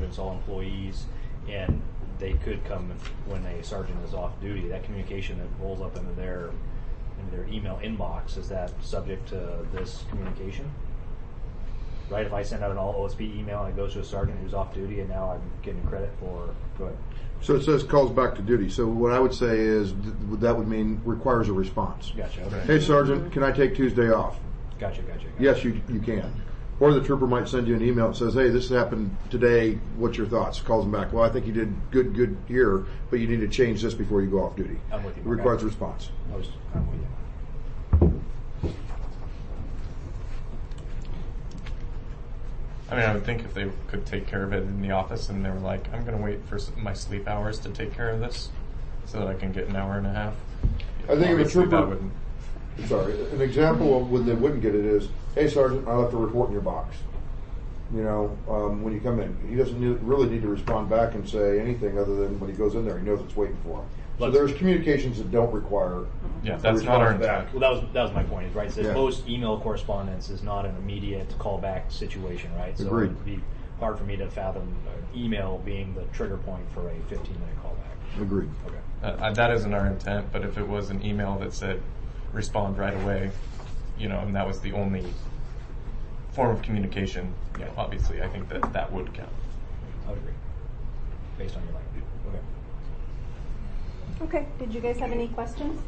sergeants, all employees, and they could come when a sergeant is off duty. That communication that rolls up into their email inbox, is that subject to this communication? Right, if I send out an all OSP email and it goes to a sergeant who's off duty, and now I'm getting credit for, go ahead. So it says calls back to duty. So what I would say is that would mean requires a response. Gotcha. Okay. Hey, Sergeant, can I take Tuesday off? Gotcha. Yes, you can. Or the trooper might send you an email that says, hey, this happened today. What's your thoughts? Calls them back. Well, I think you did good here, but you need to change this before you go off duty. I'm with you. It requires a response. I'm with you. I mean, I would think if they could take care of it in the office and they were like, I'm going to wait for my sleep hours to take care of this so that I can get an hour and a half. I think if a trooper, wouldn't. Sorry, an example of when they wouldn't get it is, hey, Sergeant, I left a report in your box. You know, when you come in, he doesn't really need to respond back and say anything other than when he goes in there, he knows it's waiting for him. So there's communications that don't require. Yeah, that's not our intent. Well, that was my point. Is right. So Yeah. most email correspondence is not an immediate callback situation, right? So Agreed. it would be hard for me to fathom email being the trigger point for a 15-minute callback. Agreed. Okay. That isn't our intent, but if it was an email that said respond right away, you know, and that was the only form of communication, you know, obviously I think that would count. I would agree. Based on your language. Okay. Okay, did you guys have any questions?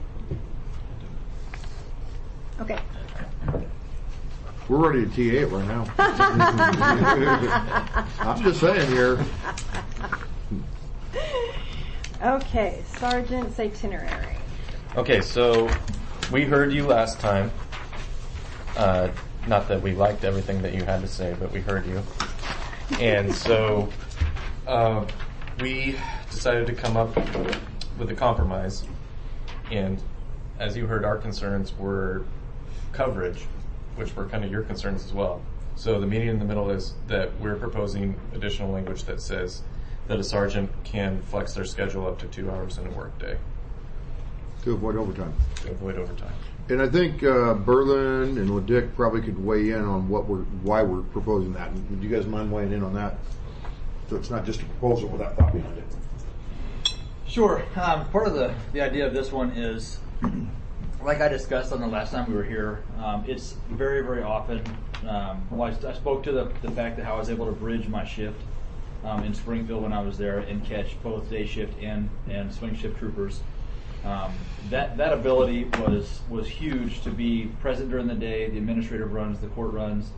Okay. We're ready to T8 right now. I'm just saying here. Okay, Sergeant's itinerary. Okay, so we heard you last time. Not that we liked everything that you had to say, but we heard you. And so we decided to come up with a compromise. And as you heard, our concerns were coverage, which were kind of your concerns as well. So the meeting in the middle is that we're proposing additional language that says that a sergeant can flex their schedule up to 2 hours in a workday. To avoid overtime. To avoid overtime. And I think Berlin and LeDick probably could weigh in on why we're proposing that. Would you guys mind weighing in on that? So it's not just a proposal without thought behind it. Sure. Part of the idea of this one is, like I discussed on the last time we were here, it's very, very often, I spoke to the fact that how I was able to bridge my shift in Springfield when I was there and catch both day shift and swing shift troopers. That ability was huge to be present during the day, the administrative runs, the court runs,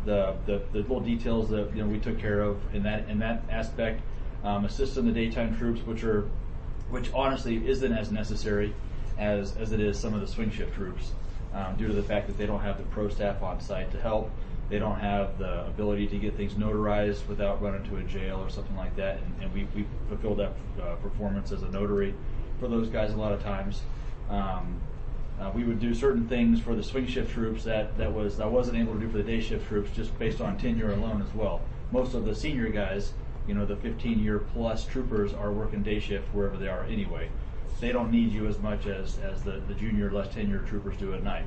the little details that we took care of in that aspect. Assist in the daytime troops, which honestly isn't as necessary as it is some of the swing shift troops, due to the fact that they don't have the pro staff on site to help. They don't have the ability to get things notarized without running to a jail or something like that, and we fulfilled that performance as a notary for those guys a lot of times. We would do certain things for the swing shift troops that I wasn't able to do for the day shift troops just based on tenure alone as well. Most of the senior guys, the 15-year plus troopers are working day shift wherever they are anyway. They don't need you as much as the junior, less tenured troopers do at night.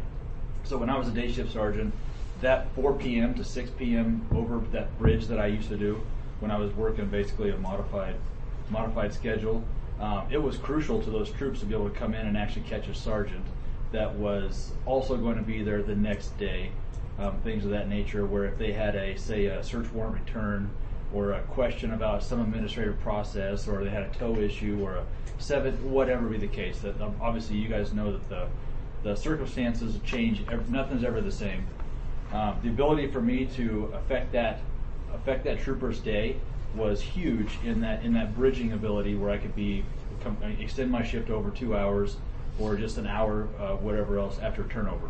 So when I was a day shift sergeant, that 4 p.m. to 6 p.m. over that bridge that I used to do when I was working basically a modified schedule, it was crucial to those troops to be able to come in and actually catch a sergeant that was also going to be there the next day, things of that nature, where if they had a search warrant return or a question about some administrative process, or they had a tow issue or a whatever be the case, that obviously you guys know that the circumstances change, nothing's ever the same. The ability for me to affect that trooper's day was huge in that bridging ability, where I could extend my shift over 2 hours or just an hour, whatever else after turnover.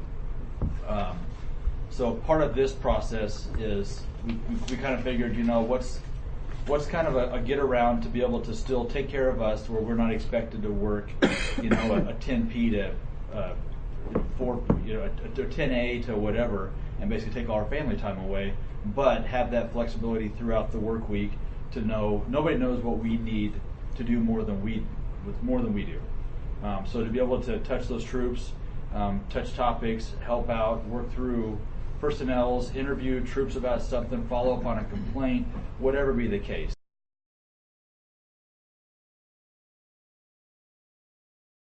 So part of this process is we kind of figured, what's kind of a get around to be able to still take care of us, where we're not expected to work, a 10P to 4, a 10A to whatever, and basically take all our family time away, but have that flexibility throughout the work week to know nobody knows what we need to do more than we do. So to be able to touch those troops, touch topics, help out, work through personnels, interview troops about something, follow up on a complaint, whatever be the case.